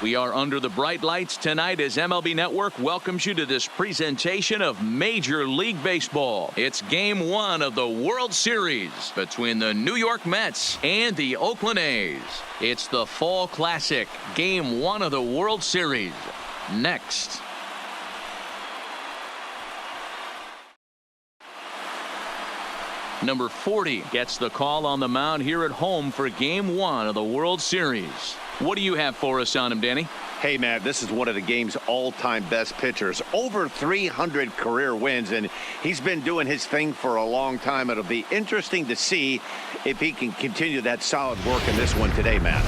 We are under the bright lights tonight as MLB Network welcomes you to this presentation of Major League Baseball. It's Game 1 of the World Series between the New York Mets and the Oakland A's. It's the Fall Classic, Game 1 of the World Series. Next. Number 40 gets the call on the mound here at home for Game 1 of the World Series. What do you have for us on him, Danny? Hey, Matt, this is one of the game's all-time best pitchers. Over 300 career wins, and he's been doing his thing for a long time. It'll be interesting to see if he can continue that solid work in this one today, Matt.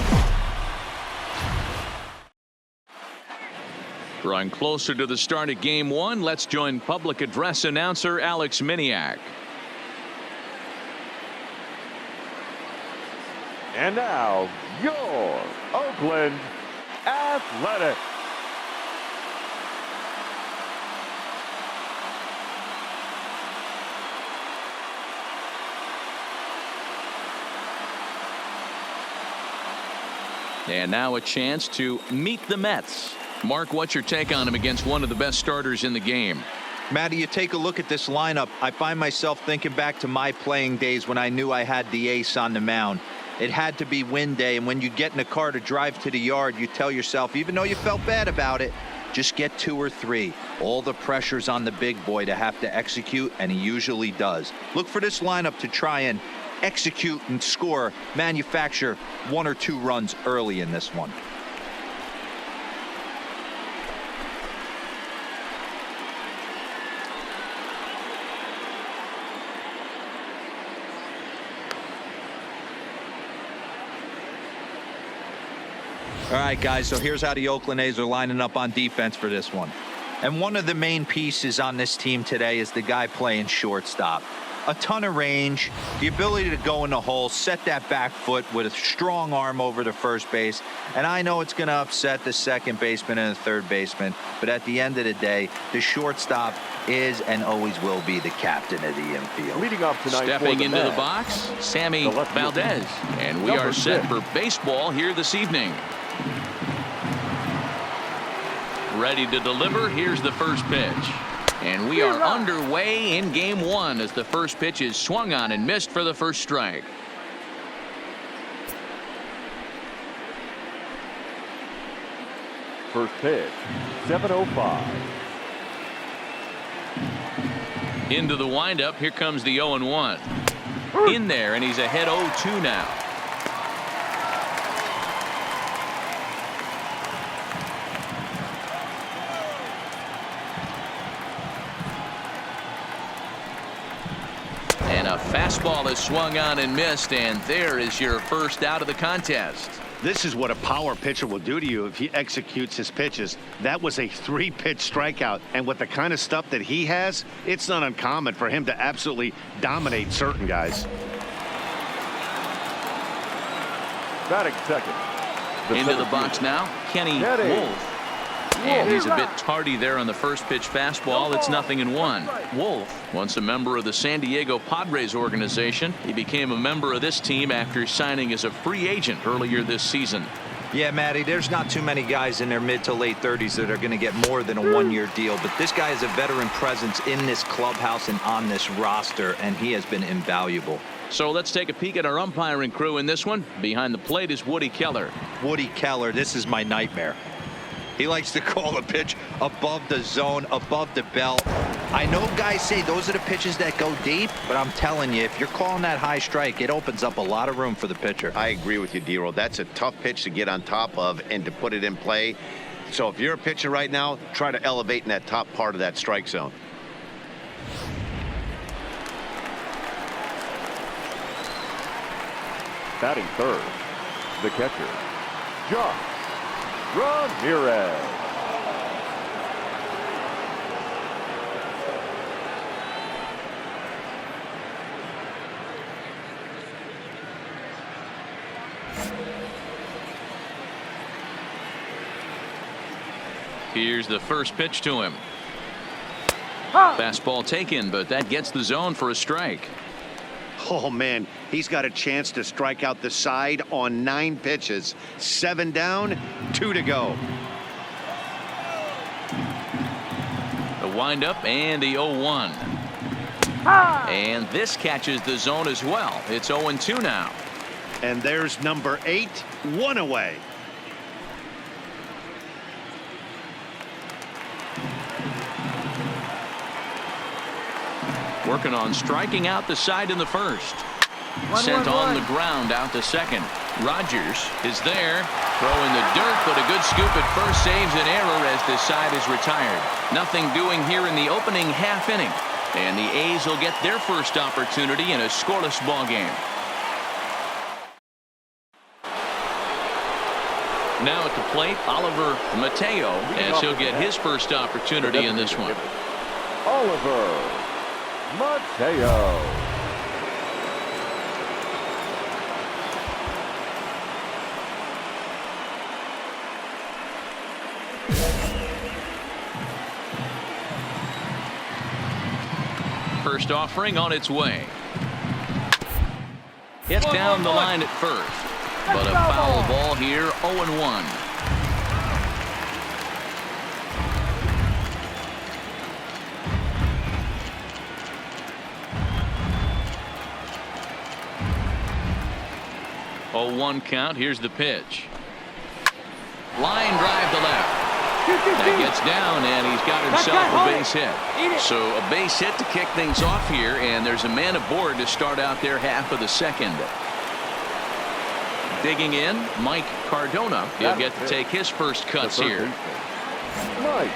Drawing closer to the start of Game 1, let's join public address announcer Alex Miniak. And now, your Oakland Athletics. And now a chance to meet the Mets. Mark, what's your take on him against one of the best starters in the game? Matty, you take a look at this lineup. I find myself thinking back to my playing days when I knew I had the ace on the mound. It had to be win day, and when you get in a car to drive to the yard, you tell yourself, even though you felt bad about it, just get 2 or 3. All the pressure's on the big boy to have to execute, and he usually does. Look for this lineup to try and execute and score, manufacture 1 or 2 runs early in this one. All right, guys, so here's how the Oakland A's are lining up on defense for this one. And one of the main pieces on this team today is the guy playing shortstop. A ton of range, the ability to go in the hole, set that back foot with a strong arm over to first base. And I know it's going to upset the second baseman and the third baseman, but at the end of the day, the shortstop is and always will be the captain of the infield. Leading up tonight, stepping into the box, Sammy Valdez. And we are set for baseball here this evening. Ready to deliver. Here's the first pitch. And we are underway in Game 1 as the first pitch is swung on and missed for the first strike. First pitch, 7:05. Into the windup. Here comes the 0-1. In there, and he's ahead 0-2 now. A fastball is swung on and missed, and there is your first out of the contest. This is what a power pitcher will do to you if he executes his pitches. That was a 3-pitch strikeout, and with the kind of stuff that he has, it's not uncommon for him to absolutely dominate certain guys. Batting second. Into the box now, Kenny Wolf. And he's a bit tardy there on the first pitch fastball. It's 0-1. Wolf, once a member of the San Diego Padres organization, he became a member of this team after signing as a free agent earlier this season. Yeah, Matty, there's not too many guys in their mid to late 30s that are going to get more than a 1-year deal, but this guy is a veteran presence in this clubhouse and on this roster, and he has been invaluable. So let's take a peek at our umpiring crew in this one. Behind the plate is Woody Keller. Woody Keller, this is my nightmare. He likes to call a pitch above the zone, above the belt. I know guys say those are the pitches that go deep, but I'm telling you, if you're calling that high strike, it opens up a lot of room for the pitcher. I agree with you, D-Roll. That's a tough pitch to get on top of and to put it in play. So if you're a pitcher right now, try to elevate in that top part of that strike zone. Batting third, the catcher, Josh Ramirez. Here's the first pitch to him. Fastball taken, but that gets the zone for a strike. Oh, man, He's got a chance to strike out the side on 9 pitches. 7 down, 2 to go. The windup and the 0-1. And this catches the zone as well. It's 0-2 now. And there's number 8, 1 away. Working on striking out the side in the first. Sent on the ground out to second. Rogers is there. Throw in the dirt, but a good scoop at first saves an error as this side is retired. Nothing doing here in the opening half inning. And the A's will get their first opportunity in a scoreless ball game. Now at the plate, Oliver Mateo, as he'll get his first opportunity in this one. Oliver Mateo. First offering on its way. Hit down the line at first, but a foul ball here, 0-1. Oh, 1 count. Here's the pitch. Line drive to left. That gets down, and he's got himself a base hit. So a base hit to kick things off here, and there's a man aboard to start out their half of the second. Digging in, Mike Cardona. He'll get to take his first cuts here. Mike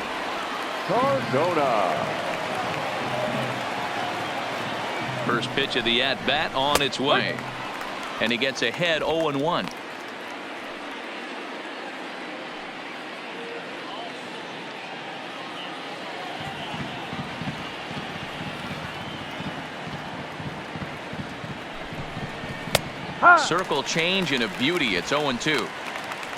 Cardona. First pitch of the at-bat on its way. And he gets ahead 0-1. Circle change and a beauty. It's 0-2.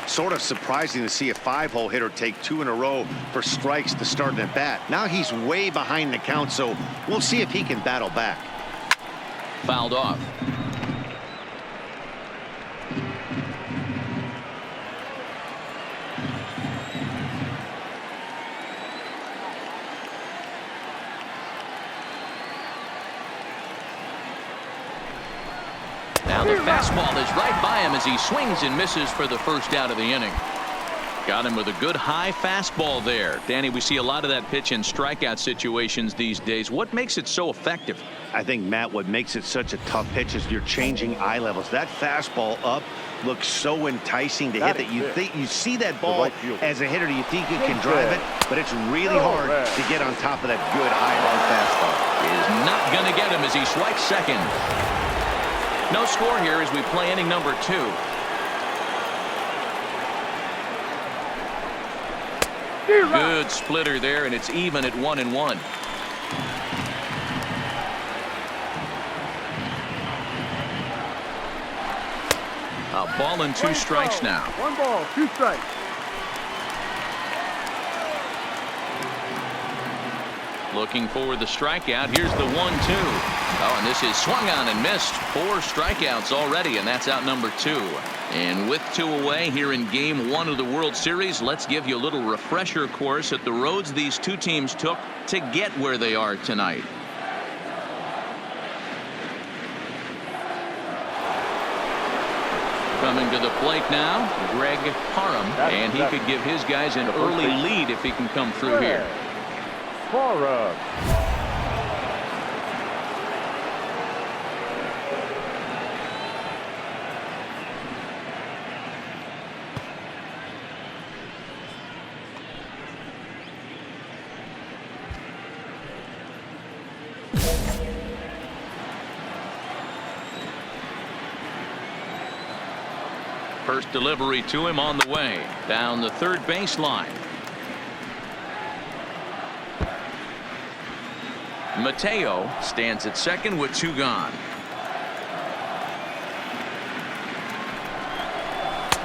Sort of surprising to see a 5-hole hitter take 2 in a row for strikes to start an at bat. Now he's way behind the count, so we'll see if he can battle back. Fouled off. Now the fastball is right by him as he swings and misses for the first out of the inning. Got him with a good high fastball there. Danny, we see a lot of that pitch in strikeout situations these days. What makes it so effective? I think, Matt, what makes it such a tough pitch is you're changing eye levels. That fastball up looks so enticing to hit that you see that ball as a hitter, you think you can drive it, but it's really hard to get on top of that good high ball fastball. Is not going to get him as he swipes second. No score here as we play inning number 2. Good splitter there, and it's even at 1-1. A ball and 2 strikes now. 1 ball, 2 strikes. Looking for the strikeout. Here's the 1-2. Oh, and this is swung on and missed. 4 strikeouts already, and that's out number 2. And with 2 away here in Game 1 of the World Series, let's give you a little refresher course at the roads these 2 teams took to get where they are tonight. Coming to the plate now, Greg Parham, and he could give his guys an early lead if he can come through here. Parham. First delivery to him on the way down the third baseline. Mateo stands at second with 2 gone.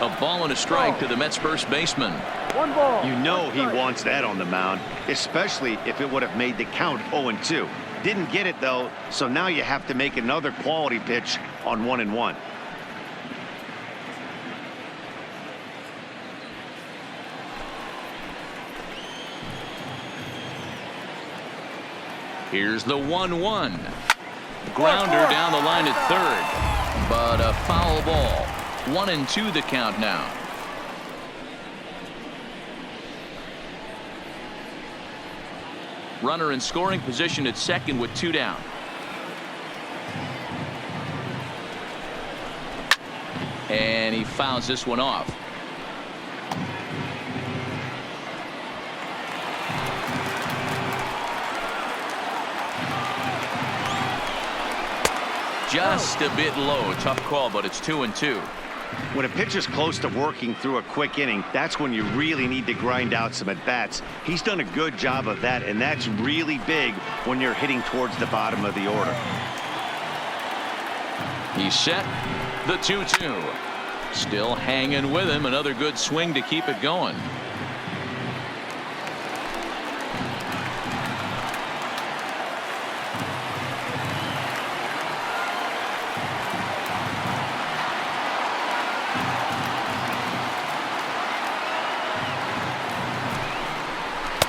A ball and a strike to the Mets first baseman. 1 ball. You know he wants that on the mound, especially if it would have made the count 0-2. Didn't get it, though, so now you have to make another quality pitch on 1-1. Here's the 1-1. Grounder down the line at third, but a foul ball. 1-2 the count now. Runner in scoring position at second with 2 down. And he fouls this one off. Just a bit low. Tough call, but it's 2-2. When a pitcher's close to working through a quick inning, that's when you really need to grind out some at-bats. He's done a good job of that, and that's really big when you're hitting towards the bottom of the order. He's set. The 2-2. Still hanging with him. Another good swing to keep it going.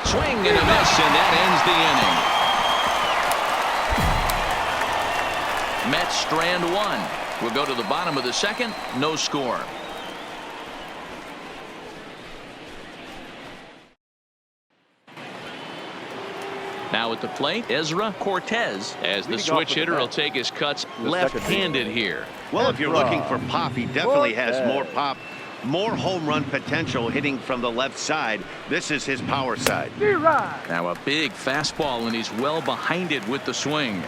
Swing and a miss, and that ends the inning. Mets strand one. We'll go to the bottom of the second. No score. Now at the plate, Ezra Cortez, as the switch hitter will take his cuts left-handed here. Well, if you're looking for pop, he definitely has more pop, more home run potential hitting from the left side. This is his power side. Now a big fastball, and he's well behind it with the swing.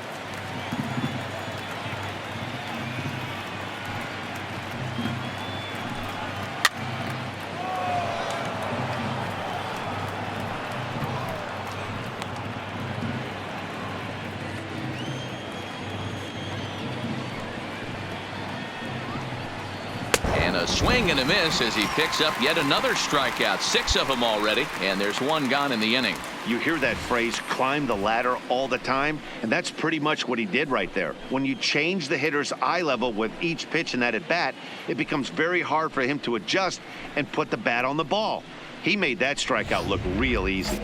A swing and a miss as he picks up yet another strikeout. 6 of them already, and there's 1 gone in the inning. You hear that phrase, climb the ladder, all the time, and that's pretty much what he did right there. When you change the hitter's eye level with each pitch in that at bat, it becomes very hard for him to adjust and put the bat on the ball. He made that strikeout look real easy.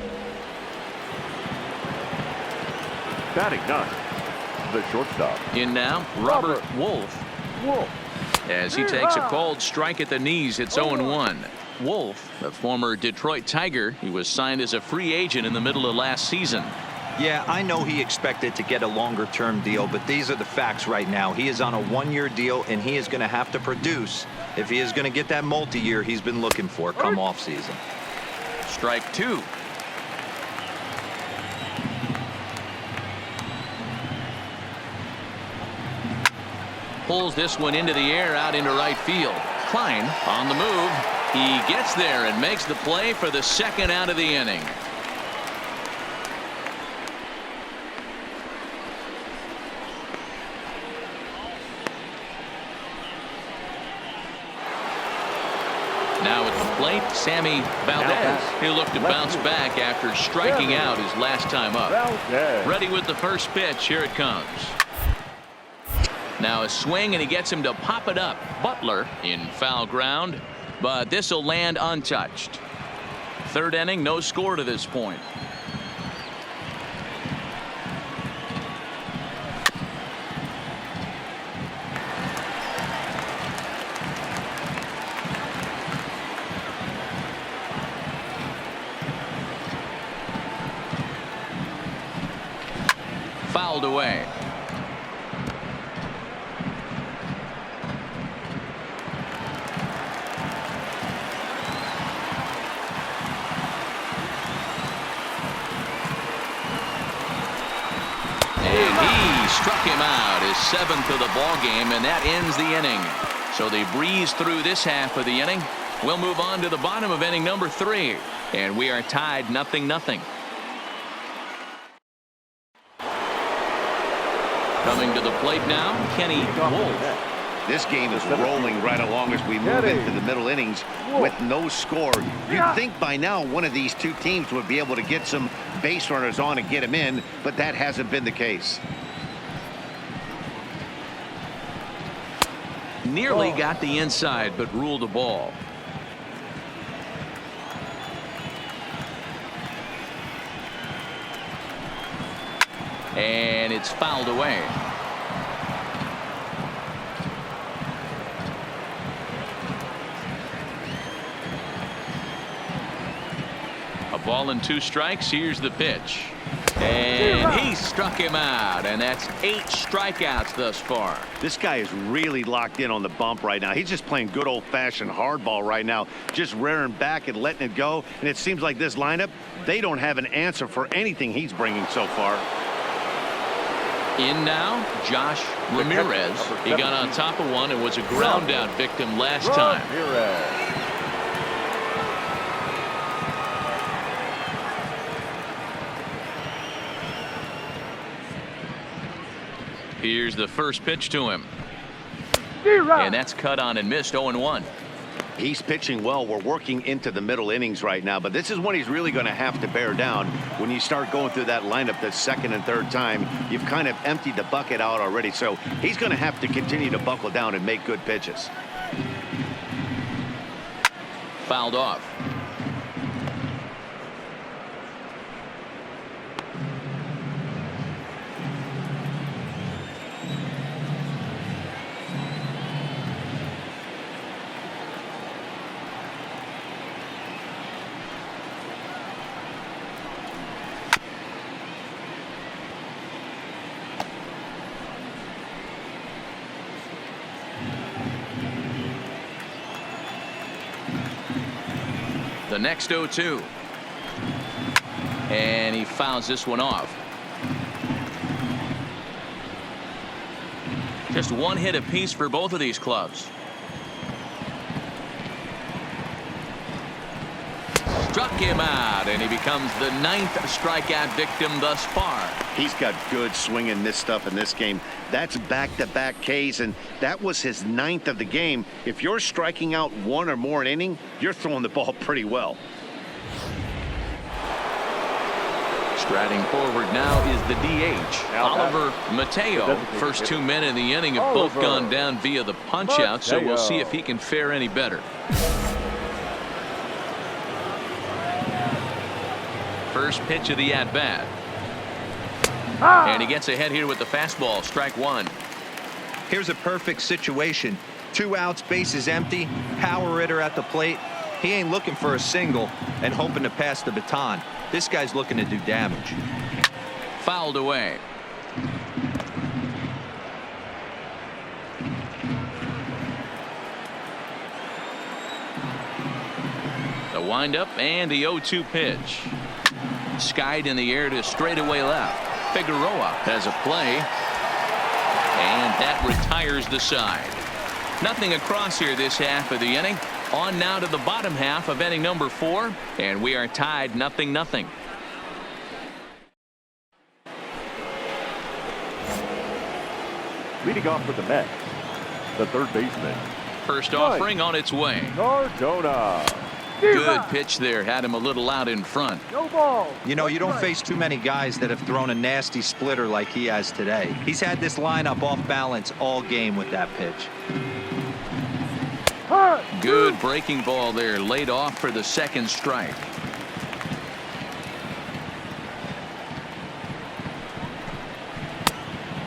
Batting ninth, the shortstop. In now, Robert Wolf. As he takes a cold strike at the knees, it's 0-1. Wolf, the former Detroit Tiger, he was signed as a free agent in the middle of last season. Yeah, I know he expected to get a longer-term deal, but these are the facts right now. He is on a 1-year deal, and he is going to have to produce if he is going to get that multi-year he's been looking for come off-season. Strike 2. Pulls this one into the air out into right field. Klein on the move. He gets there and makes the play for the second out of the inning. Now at the plate, Sammy Valdez. He'll look to bounce back after striking out his last time up. Ready with the first pitch. Here it comes. Now a swing, and he gets him to pop it up. Butler in foul ground, but this will land untouched. Third inning, no score to this point. Fouled away. Struck him out, his 7th of the ball game, and that ends the inning. So they breeze through this half of the inning. We'll move on to the bottom of inning number 3, and we are tied 0-0. Coming to the plate now, Kenny Wolf. This game is rolling right along as we move into the middle innings with no score. You'd think by now one of these two teams would be able to get some base runners on and get them in, but that hasn't been the case. Nearly got the inside, but ruled a ball. And it's fouled away. A ball and 2 strikes. Here's the pitch. And he struck him out, and that's 8 strikeouts thus far. This guy is really locked in on the bump right now. He's just playing good old-fashioned hardball right now, just rearing back and letting it go. And it seems like this lineup, they don't have an answer for anything he's bringing so far. In now, Josh Ramirez. He got on top of one and was a ground out victim last time. Here's the first pitch to him. And that's cut on and missed. 0-1. He's pitching well. We're working into the middle innings right now, but this is when he's really going to have to bear down. When you start going through that lineup the second and third time, you've kind of emptied the bucket out already. So he's going to have to continue to buckle down and make good pitches. Fouled off. The next 0-2. And he fouls this one off. Just 1 hit apiece for both of these clubs. Struck him out, and he becomes the 9th strikeout victim thus far. He's got good swing and miss stuff in this game. That's back-to-back Ks, and that was his 9th of the game. If you're striking out 1 or more an inning, you're throwing the ball pretty well. Striding forward now is the DH, Oliver Mateo. First 2 men in the inning have both gone down via the punch-out, so we'll see if he can fare any better. First pitch of the at-bat. And he gets ahead here with the fastball. Strike 1. Here's a perfect situation. 2 outs, bases empty, power hitter at the plate. He ain't looking for a single and hoping to pass the baton. This guy's looking to do damage. Fouled away. The windup and the 0-2 pitch. Skied in the air to straightaway left. Figueroa has a play. And that retires the side. Nothing across here this half of the inning. On now to the bottom half of inning number 4. And we are tied 0-0. Leading off for the Mets, the third baseman. First offering on its way. Cardona. Good pitch there. Had him a little out in front. No ball. You know, you don't face too many guys that have thrown a nasty splitter like he has today. He's had this lineup off balance all game with that pitch. Good breaking ball there. Laid off for the 2nd strike.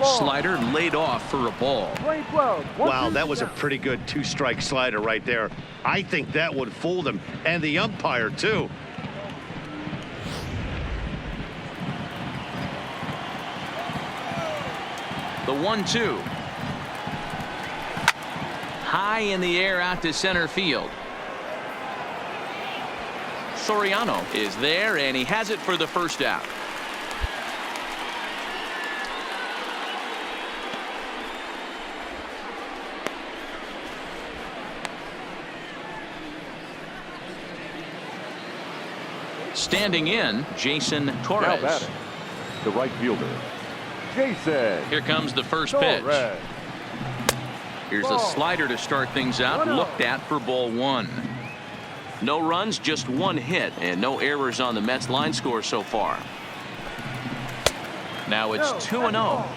Slider laid off for a ball. Wow, that was a pretty good 2-strike slider right there. I think that would fool them, and the umpire too. The 1-2. High in the air out to center field. Soriano is there, and he has it for the first out. Standing in, Jason Torres. Now batting, the right fielder, Jason. Here comes the first pitch. Here's a slider to start things out. Looked at for ball 1. No runs, just 1 hit, and no errors on the Mets line score so far. Now it's 2-0.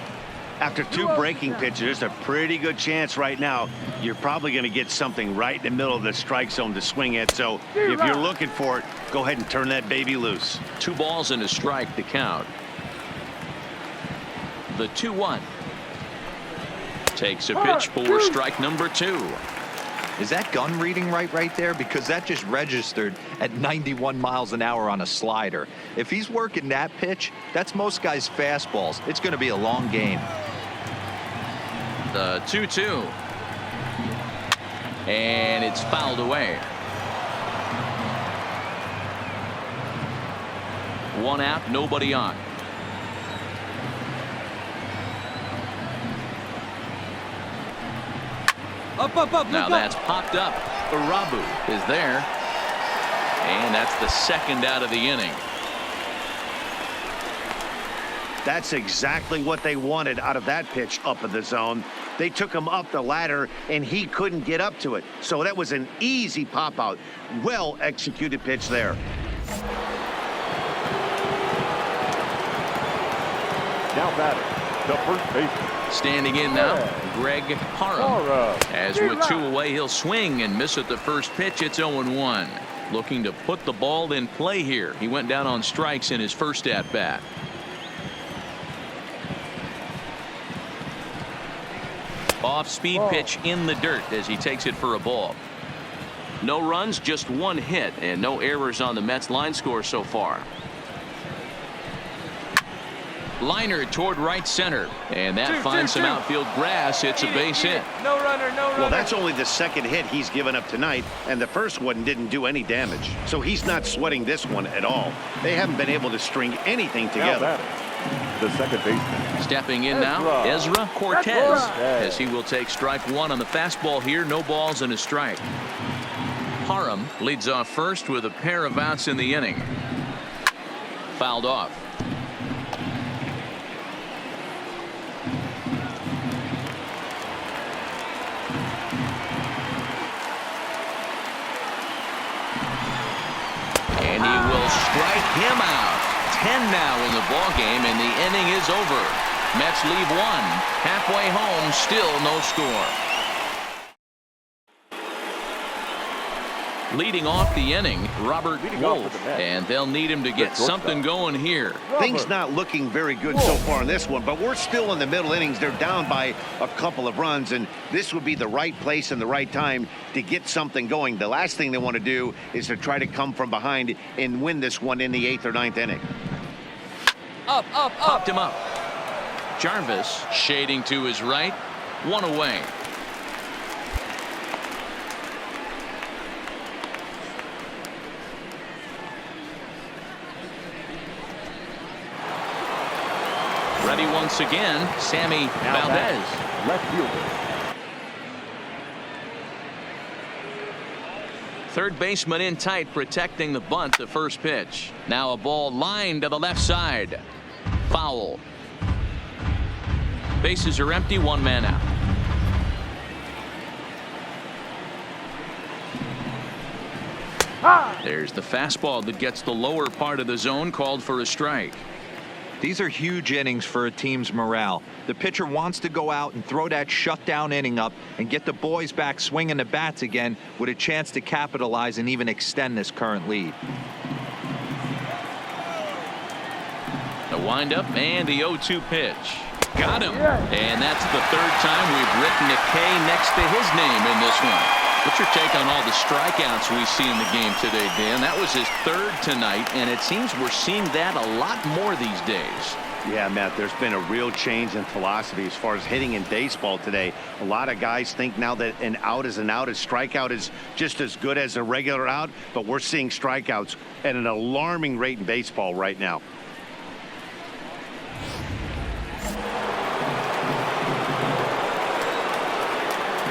After two breaking pitches, there's a pretty good chance right now you're probably going to get something right in the middle of the strike zone to swing at. So if you're looking for it, go ahead and turn that baby loose. 2 balls and a strike to count. The 2-1. Takes a pitch for strike number 2. Is that gun reading right there? Because that just registered at 91 miles an hour on a slider. If he's working that pitch, that's most guys' fastballs. It's going to be a long game. The 2-2. And it's fouled away. 1 out, nobody on. Now that's popped up. Urabu is there. And that's the second out of the inning. That's exactly what they wanted out of that pitch up in the zone. They took him up the ladder, and he couldn't get up to it. So that was an easy pop-out. Well-executed pitch there. Now batting, the first baseman. Standing in now, Greg Parham. As with 2 away, he'll swing and miss at the first pitch. It's 0-1. Looking to put the ball in play here. He went down on strikes in his first at-bat. Off-speed pitch in the dirt as he takes it for a ball. No runs, just 1 hit, and no errors on the Mets line score so far. Liner toward right center, and that finds some outfield grass. It's a base hit. No runner, no runner. Well, that's only the second hit he's given up tonight, and the first one didn't do any damage. So he's not sweating this one at all. They haven't been able to string anything Now together. batting, the second baseman. Stepping in now, Ezra Cortez, as he will take strike 1 on the fastball here. No balls and a strike. Parham leads off first with a pair of outs in the inning. Fouled off. And he will strike him out. 10 now in the ball game, and the inning is over. Mets leave 1. Halfway home, still no score. Leading off the inning, Robert Wolf, and they'll need him to get something going here. Things not looking very good so far in this one, but we're still in the middle innings. They're down by a couple of runs, and this would be the right place and the right time to get something going. The last thing they want to do is to try to come from behind and win this one in the 8th or 9th inning. Popped him up. Jarvis shading to his right. 1 away. Ready once again, Sammy Valdez. Left fielder. Third baseman in tight, protecting the bunt. The first pitch. Now a ball lined to the left side. Foul. Bases are empty. 1 man out. There's the fastball that gets the lower part of the zone, called for a strike. These are huge innings for a team's morale. The pitcher wants to go out and throw that shutdown inning up and get the boys back swinging the bats again with a chance to capitalize and even extend this current lead. The windup and the 0-2 pitch. Got him. And that's the 3rd time we've written a K next to his name in this one. What's your take on all the strikeouts we see in the game today, Dan? That was his 3rd tonight, and it seems we're seeing that a lot more these days. Yeah, Matt, there's been a real change in philosophy as far as hitting in baseball today. A lot of guys think now that an out is an out. A strikeout is just as good as a regular out, but we're seeing strikeouts at an alarming rate in baseball right now.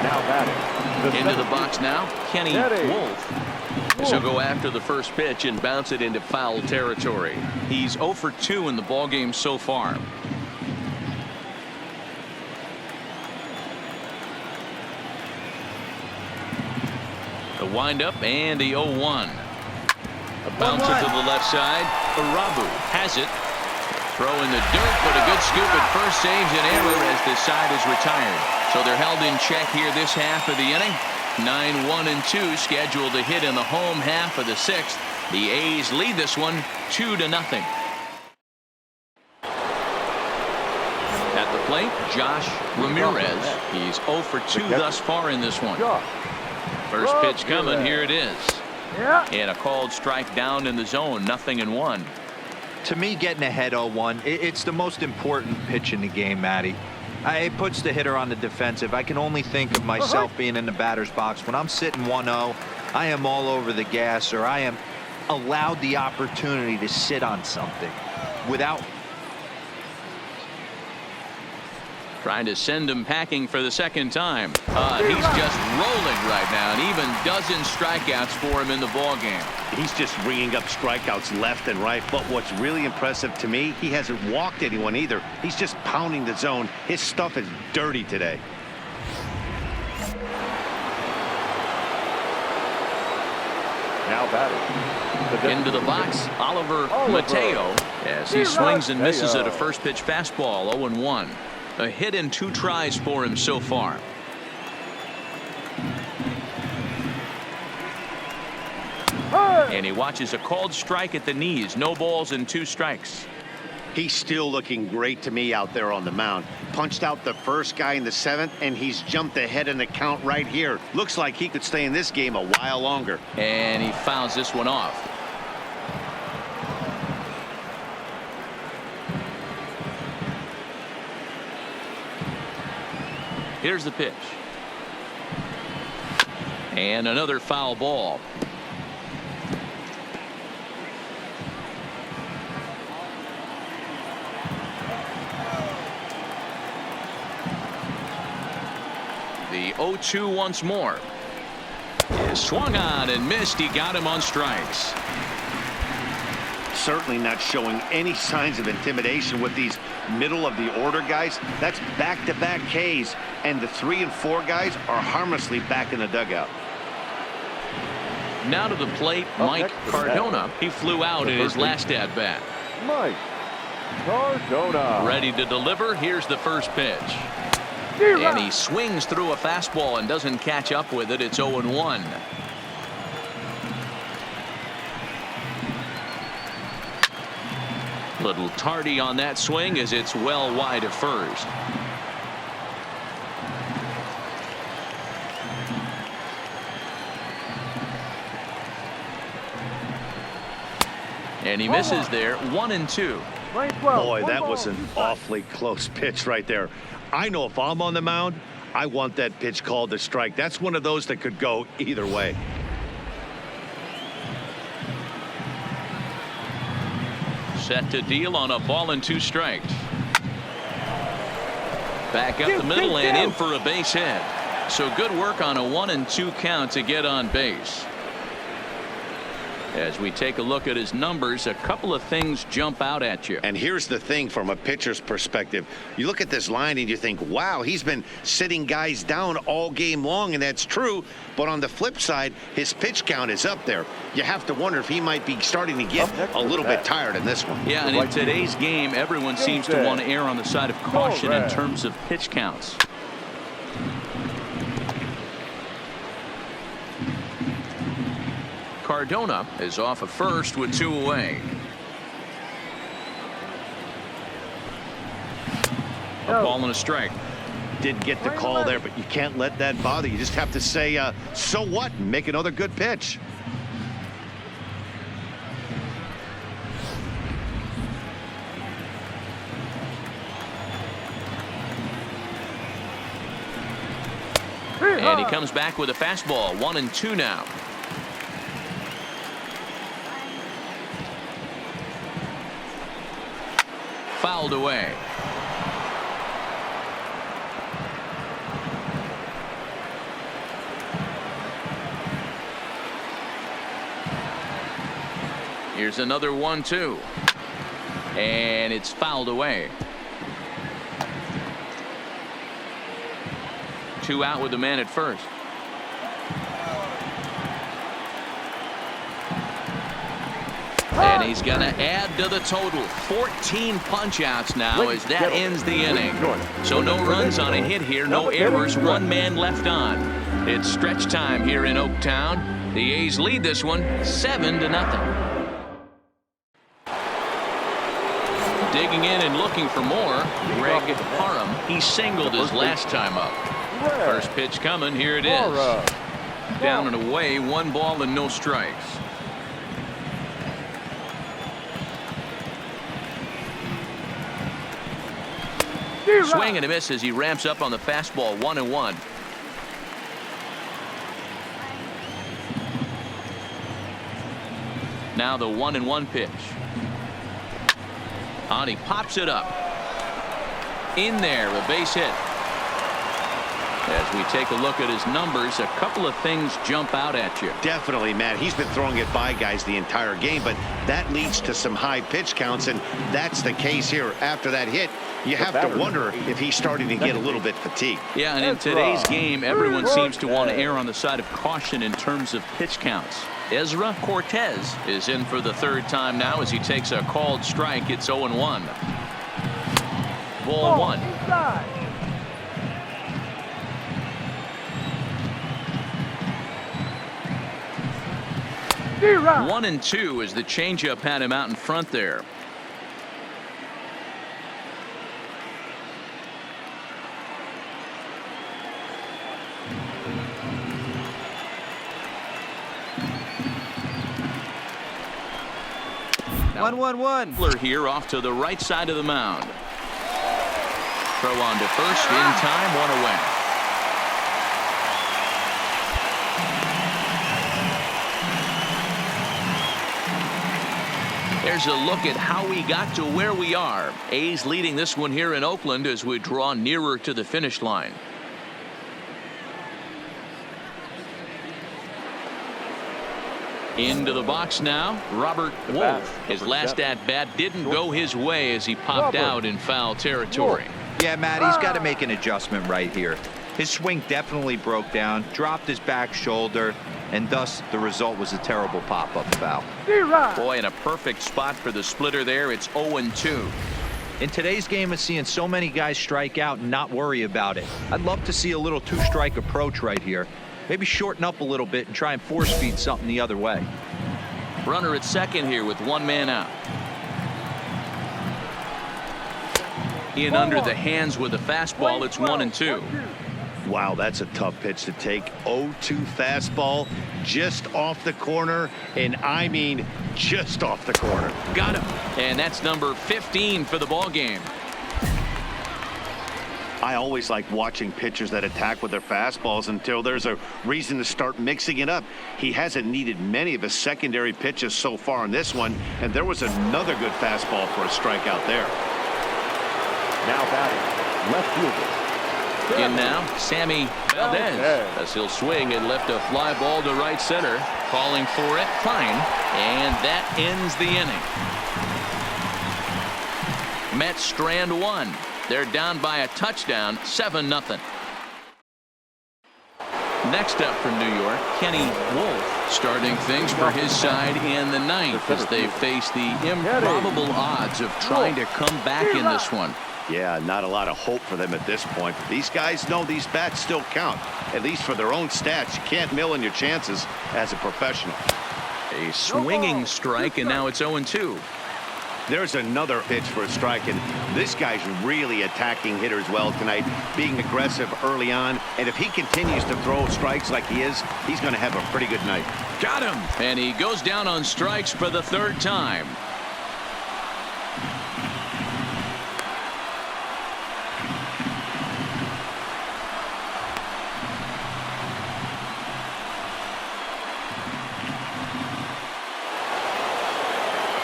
Now batting. Into the box now, Kenny Wolf. He'll go after the first pitch and bounce it into foul territory. He's 0 for 2 in the ballgame so far. The windup and the 0-1. A bouncer to the left side. Urabu has it. Throw in the dirt, but a good scoop at first saves an error as the side is retired. So they're held in check here this half of the inning. 9-1-2 scheduled to hit in the home half of the sixth. The A's lead this one 2-0. At the plate, Josh Ramirez. He's 0 for 2 thus far in this one. First pitch coming. Here it is. And a called strike down in the zone. 0-1. To me, getting ahead 0-1, it's the most important pitch in the game, Matty. It puts the hitter on the defensive. I can only think of myself being in the batter's box. When I'm sitting 1-0, I am all over the gas, or I am allowed the opportunity to sit on something without. Trying to send him packing for the second time. He's just rolling right now, and even dozens strikeouts for him in the ball game. He's just ringing up strikeouts left and right. But what's really impressive to me, he hasn't walked anyone either. He's just pounding the zone. His stuff is dirty today. Now batting. Into the box, Oliver Mateo, as he swings and misses at a first pitch fastball. 0-1. A hit in 2 tries for him so far. And he watches a called strike at the knees. No balls and 2 strikes. He's still looking great to me out there on the mound. Punched out the first guy in the 7th, and he's jumped ahead in the count right here. Looks like he could stay in this game a while longer. And he fouls this one off. Here's the pitch. And another foul ball. The 0-2 once more. Is swung on and missed. He got him on strikes. Certainly not showing any signs of intimidation with these middle of the order guys. That's back-to-back Ks, and the 3 and 4 guys are harmlessly back in the dugout. Now to the plate, Mike Cardona. He flew out in his last at bat. Mike Cardona. Ready to deliver. Here's the first pitch. And he swings through a fastball and doesn't catch up with it. It's 0-1. Little tardy on that swing as it's well wide of first. And he misses there. 1-2. Boy, that was an awfully close pitch right there. I know if I'm on the mound, I want that pitch called a strike. That's one of those that could go either way. Set to deal on a ball and 2 strikes. Back up the middle and in for a base hit. So good work on a 1-2 count to get on base. As we take a look at his numbers, a couple of things jump out at you. And here's the thing from a pitcher's perspective. You look at this line and you think, wow, he's been sitting guys down all game long, and that's true. But on the flip side, his pitch count is up there. You have to wonder if he might be starting to get a little bit tired in this one. Yeah, and in today's game, everyone seems to want to err on the side of caution in terms of pitch counts. Cardona is off of first with 2 away. A ball and a strike. Did get the call there, but you can't let that bother you. Just have to say, so what, and make another good pitch. And he comes back with a fastball. 1-2 now. Fouled away. Here's another 1-2. And it's fouled away. 2 out with the man at first. And he's going to add to the total. 14 punch-outs now as that ends the inning. So no runs on a hit here, no errors, one man left on. It's stretch time here in Oaktown. The A's lead this one 7-0. Digging in and looking for more, Greg Parham. He singled his last time up. First pitch coming. Here it is. Down and away, 1 ball and no strikes. Swing and a miss as he ramps up on the fastball. 1-1. Now the 1-1 pitch. On, he pops it up. In there, a base hit. As we take a look at his numbers, a couple of things jump out at you. Definitely, Matt. He's been throwing it by guys the entire game, but that leads to some high pitch counts, and that's the case here. After that hit, you have to wonder if he's starting to get a little bit fatigued. Yeah, and in today's game, everyone seems to want to err on the side of caution in terms of pitch counts. Ezra Cortez is in for the 3rd time now as he takes a called strike. It's 0-1. Ball 1. 1-2 as the changeup had him out in front there. Now, 1-1-1. Here off to the right side of the mound. Throw on to first in time, 1 away. There's a look at how we got to where we are. A's leading this one here in Oakland as we draw nearer to the finish line. Into the box now, Robert Wolf. His last at-bat didn't go his way as he popped out in foul territory. Yeah, Matt, he's got to make an adjustment right here. His swing definitely broke down, dropped his back shoulder, and thus the result was a terrible pop-up foul. Boy, in a perfect spot for the splitter there. It's 0-2. In today's game of seeing so many guys strike out and not worry about it, I'd love to see a little 2-strike approach right here. Maybe shorten up a little bit and try and force feed something the other way. Runner at second here with 1 man out. In under the hands with a fastball. It's 1-2. Wow, that's a tough pitch to take. 0-2 fastball just off the corner, and I mean just off the corner. Got him. And that's number 15 for the ball game. I always like watching pitchers that attack with their fastballs until there's a reason to start mixing it up. He hasn't needed many of his secondary pitches so far in this one, and there was another good fastball for a strikeout there. Now batting, left fielder. In now, Sammy Valdez, as he'll swing and lift a fly ball to right center. Calling for it, fine, and that ends the inning. Mets strand 1. They're down by a touchdown, 7-0. Next up from New York, Kenny Wolf starting things for his side in the 9th as they face the improbable odds of trying to come back in this one. Yeah, not a lot of hope for them at this point. But these guys know these bats still count, at least for their own stats. You can't mill in your chances as a professional. A swinging strike, and now it's 0-2. There's another pitch for a strike, and this guy's really attacking hitters well tonight, being aggressive early on. And if he continues to throw strikes like he is, he's going to have a pretty good night. Got him. And he goes down on strikes for the 3rd time.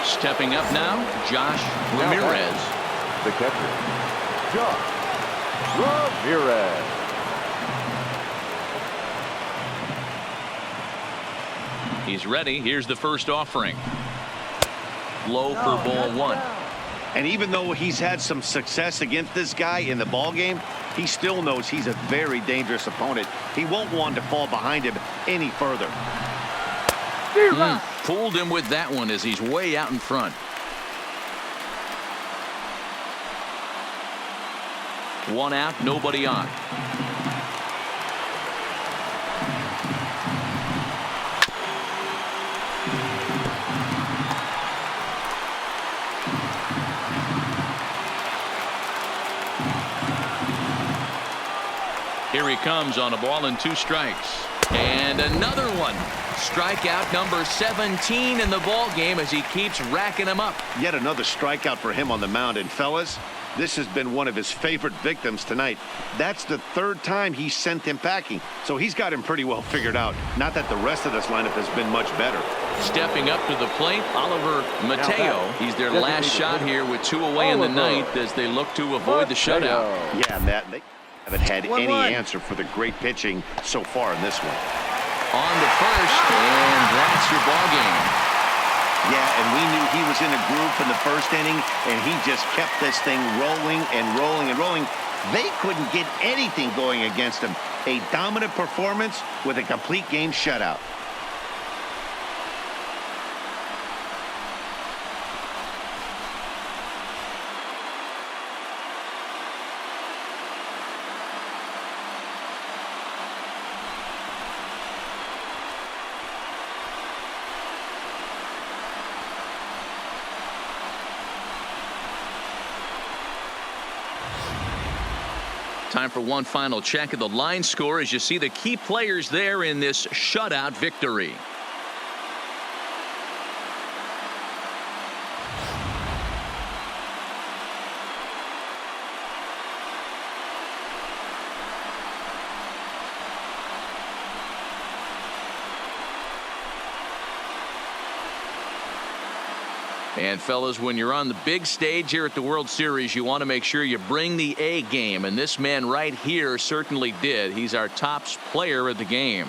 Stepping up now, Josh Ramirez. The catcher, Josh Ramirez. He's ready. Here's the first offering. Low for ball 1. And even though he's had some success against this guy in the ball game, he still knows he's a very dangerous opponent. He won't want to fall behind him any further. Fooled him with that one as he's way out in front. One out, nobody on. Here he comes on a ball and 2 strikes. And another one. Strikeout number 17 in the ball game as he keeps racking them up. Yet another strikeout for him on the mound. And fellas, this has been one of his favorite victims tonight. That's the 3rd time he sent him packing. So he's got him pretty well figured out. Not that the rest of this lineup has been much better. Stepping up to the plate, Oliver Mateo. He's their last shot here with 2 away in the 9th as they look to avoid the shutout. Yeah, Matt, they haven't had any answer for the great pitching so far in this one. On to first, and that's your ball game. Yeah, and we knew he was in a groove in the first inning, and he just kept this thing rolling and rolling and rolling. They couldn't get anything going against him. A dominant performance with a complete game shutout. Time for one final check of the line score as you see the key players there in this shutout victory. And fellas, when you're on the big stage here at the World Series, you want to make sure you bring the A game, and this man right here certainly did. He's our top player of the game.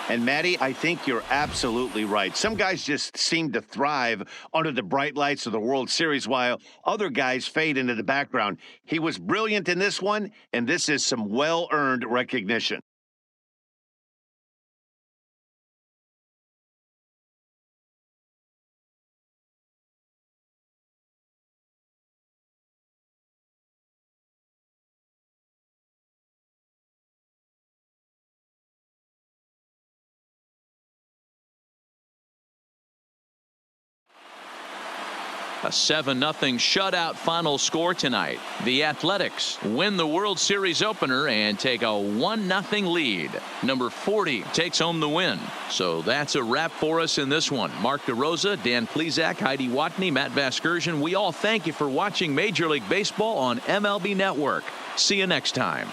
And Matty, I think you're absolutely right. Some guys just seem to thrive under the bright lights of the World Series while other guys fade into the background. He was brilliant in this one, and this is some well-earned recognition. A 7-0 shutout final score tonight. The Athletics win the World Series opener and take a 1-0 lead. Number 40 takes home the win. So that's a wrap for us in this one. Mark DeRosa, Dan Plesac, Heidi Watney, Matt Vasgersian. We all thank you for watching Major League Baseball on MLB Network. See you next time.